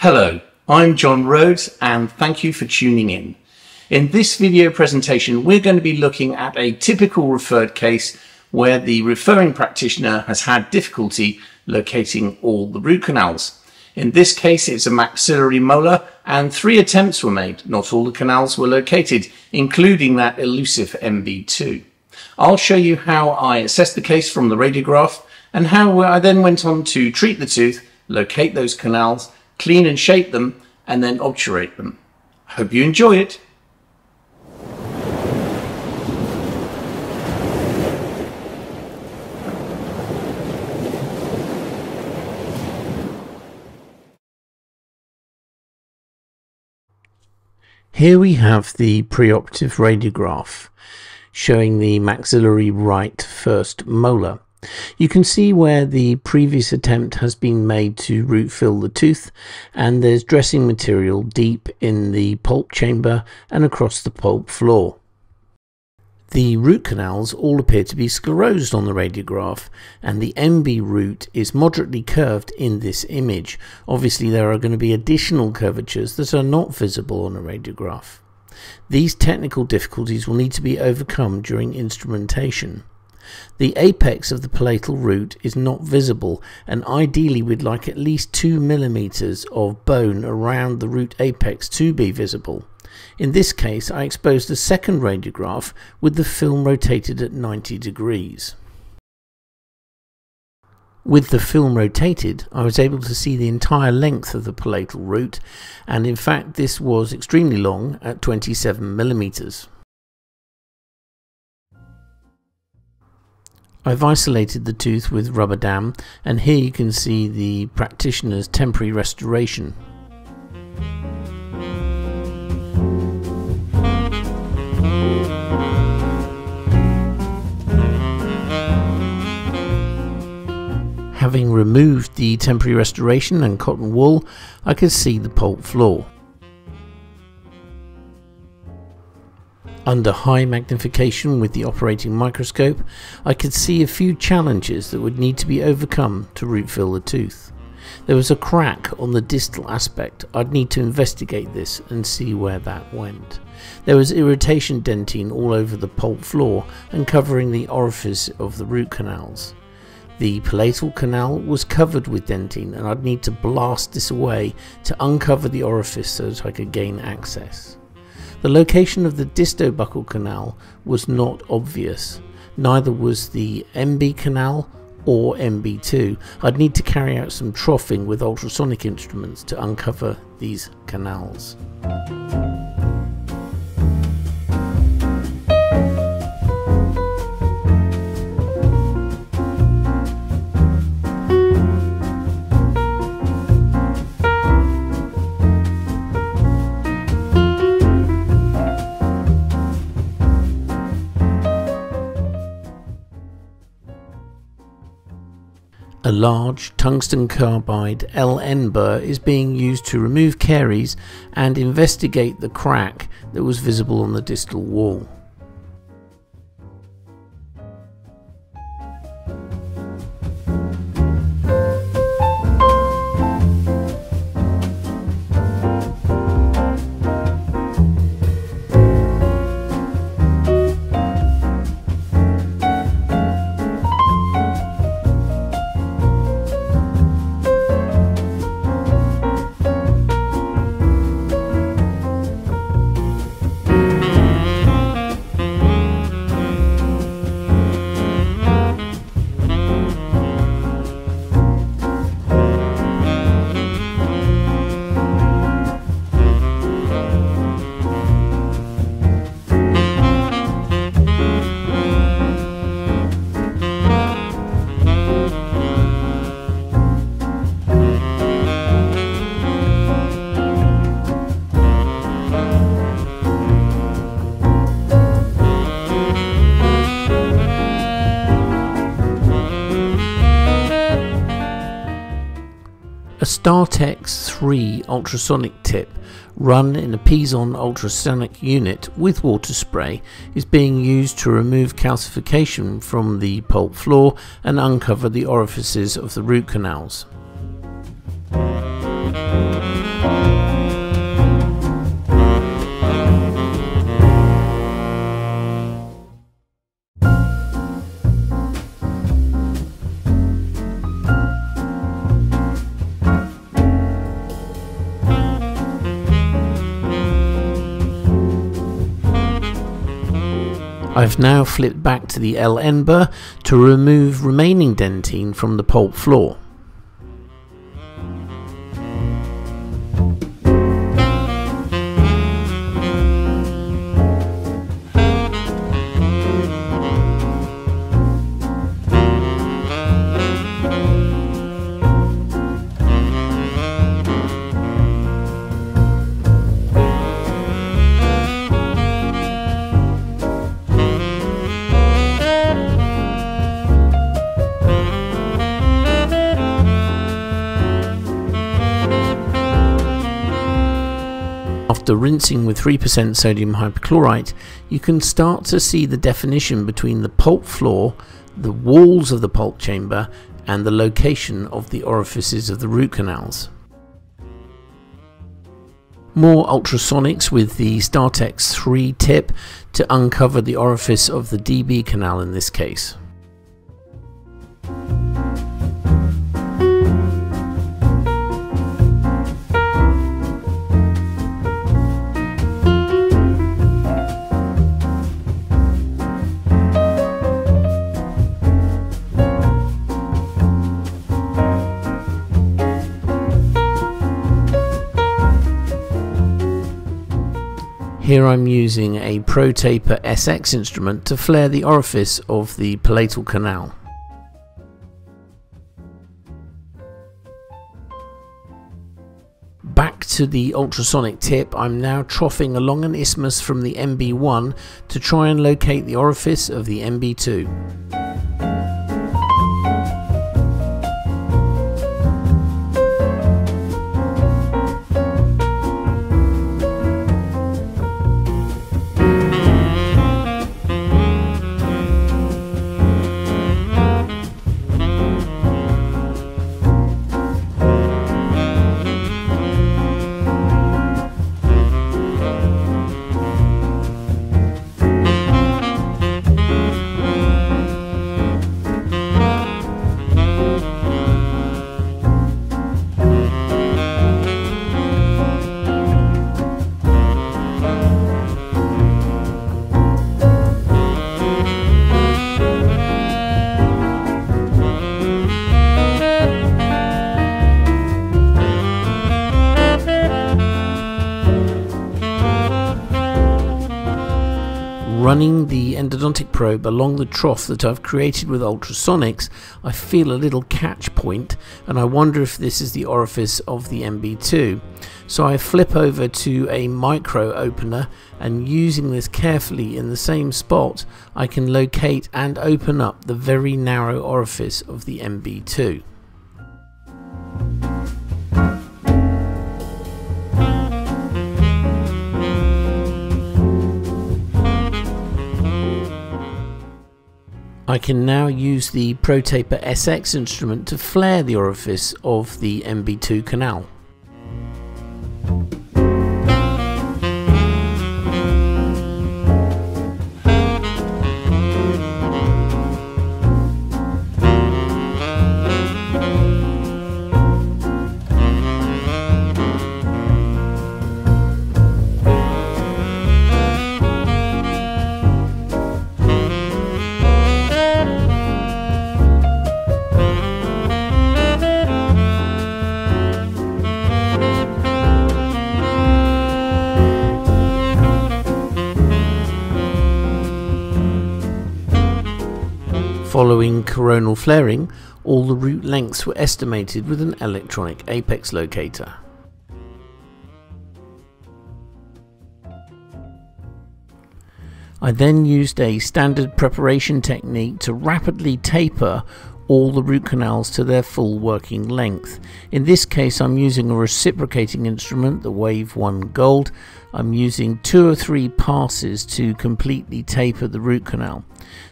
Hello, I'm John Rhodes and thank you for tuning in. In this video presentation, we're going to be looking at a typical referred case where the referring practitioner has had difficulty locating all the root canals. In this case, it's a maxillary molar and 3 attempts were made. Not all the canals were located, including that elusive MB2. I'll show you how I assessed the case from the radiograph and how I then went on to treat the tooth, locate those canals, clean and shape them, and then obturate them. Hope you enjoy it. Here we have the preoperative radiograph showing the maxillary right first molar. You can see where the previous attempt has been made to root fill the tooth, and there's dressing material deep in the pulp chamber and across the pulp floor. The root canals all appear to be sclerosed on the radiograph, and the MB root is moderately curved in this image. Obviously there are going to be additional curvatures that are not visible on a radiograph. These technical difficulties will need to be overcome during instrumentation. The apex of the palatal root is not visible, and ideally we'd like at least 2 millimeters of bone around the root apex to be visible. In this case, I exposed a second radiograph with the film rotated at 90 degrees. With the film rotated, I was able to see the entire length of the palatal root, and in fact this was extremely long at 27 millimeters. I've isolated the tooth with rubber dam, and here you can see the practitioner's temporary restoration. Having removed the temporary restoration and cotton wool, I could see the pulp floor. Under high magnification with the operating microscope, I could see a few challenges that would need to be overcome to root fill the tooth. There was a crack on the distal aspect. I'd need to investigate this and see where that went. There was irritation dentine all over the pulp floor and covering the orifice of the root canals. The palatal canal was covered with dentine, and I'd need to blast this away to uncover the orifice so that I could gain access. The location of the distobuccal canal was not obvious. Neither was the MB canal or MB2. I'd need to carry out some troughing with ultrasonic instruments to uncover these canals. A large tungsten carbide LN burr is being used to remove caries and investigate the crack that was visible on the distal wall. StarTex 3 ultrasonic tip run in a Pison ultrasonic unit with water spray is being used to remove calcification from the pulp floor and uncover the orifices of the root canals. I've now flipped back to the LN burr to remove remaining dentine from the pulp floor. After rinsing with 3% sodium hypochlorite, you can start to see the definition between the pulp floor, the walls of the pulp chamber, and the location of the orifices of the root canals. More ultrasonics with the StarTex 3 tip to uncover the orifice of the DB canal in this case. Here I'm using a ProTaper SX instrument to flare the orifice of the palatal canal. Back to the ultrasonic tip, I'm now troughing along an isthmus from the MB1 to try and locate the orifice of the MB2. Running the endodontic probe along the trough that I've created with ultrasonics, I feel a little catch point, and I wonder if this is the orifice of the MB2. So I flip over to a micro opener, and using this carefully in the same spot, I can locate and open up the very narrow orifice of the MB2. I can now use the ProTaper SX instrument to flare the orifice of the MB2 canal. Following coronal flaring, all the root lengths were estimated with an electronic apex locator. I then used a standard preparation technique to rapidly taper all the root canals to their full working length. In this case I'm using a reciprocating instrument, the Wave 1 Gold. I'm using 2 or 3 passes to completely taper the root canal.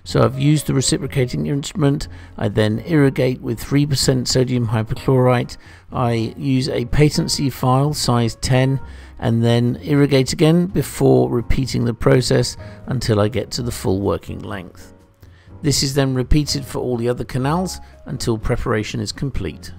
So I've used the reciprocating instrument, I then irrigate with 3% sodium hypochlorite, I use a patency file size 10 and then irrigate again before repeating the process until I get to the full working length. This is then repeated for all the other canals until preparation is complete.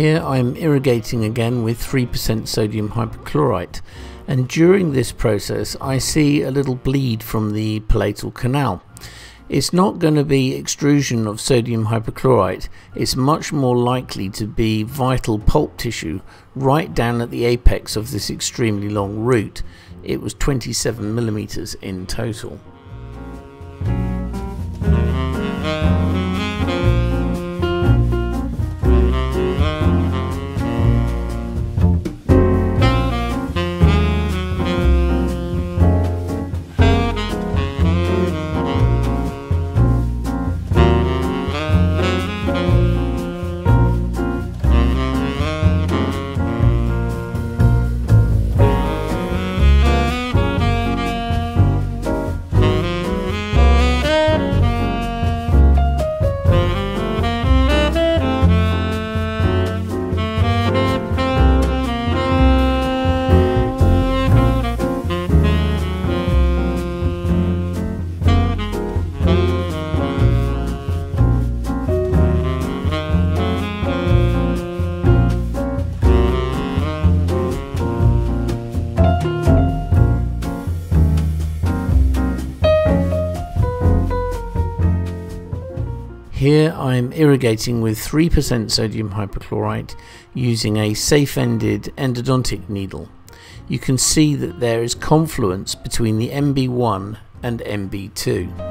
Here I'm irrigating again with 3% sodium hypochlorite, and during this process I see a little bleed from the palatal canal. It's not going to be extrusion of sodium hypochlorite, it's much more likely to be vital pulp tissue right down at the apex of this extremely long root. It was 27 millimeters in total. Here I'm irrigating with 3% sodium hypochlorite using a safe-ended endodontic needle. You can see that there is confluence between the MB1 and MB2.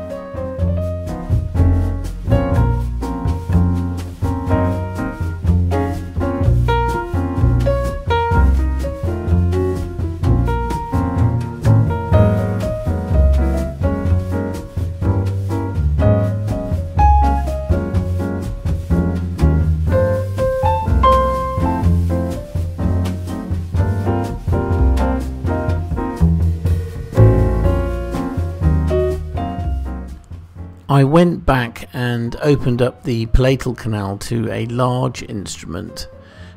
I went back and opened up the palatal canal to a large instrument,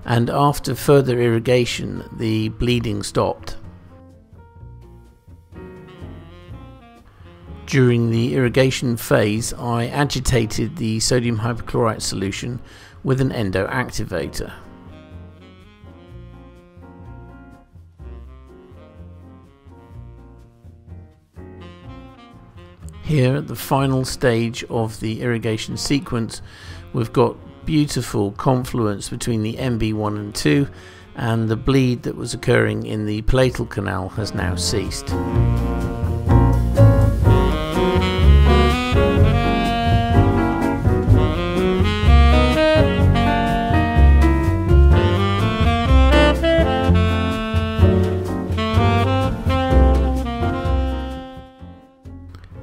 and after further irrigation the bleeding stopped. During the irrigation phase I agitated the sodium hypochlorite solution with an endoactivator. Here at the final stage of the irrigation sequence, we've got beautiful confluence between the MB1 and 2, and the bleed that was occurring in the palatal canal has now ceased.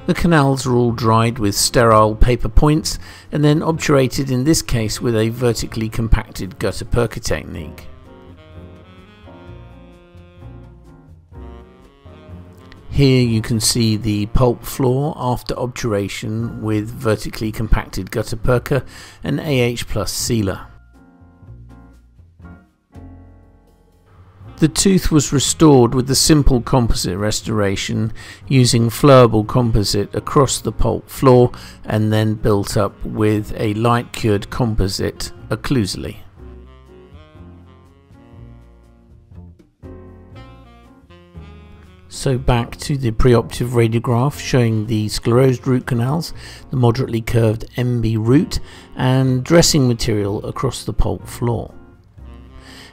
The canals are all dried with sterile paper points and then obturated, in this case with a vertically compacted gutta-perca technique. Here you can see the pulp floor after obturation with vertically compacted gutta-perca and AH+ sealer. The tooth was restored with the simple composite restoration using flowable composite across the pulp floor and then built up with a light cured composite occlusally. So back to the preoperative radiograph showing the sclerosed root canals, the moderately curved MB root and dressing material across the pulp floor.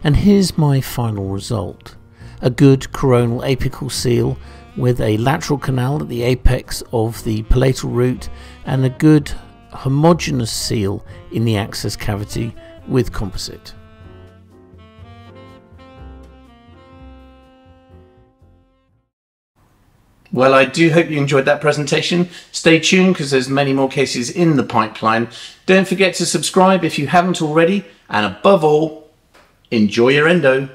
And here's my final result. A good coronal apical seal with a lateral canal at the apex of the palatal root and a good homogeneous seal in the access cavity with composite. Well, I do hope you enjoyed that presentation. Stay tuned because there's many more cases in the pipeline. Don't forget to subscribe if you haven't already, and above all, enjoy your endo.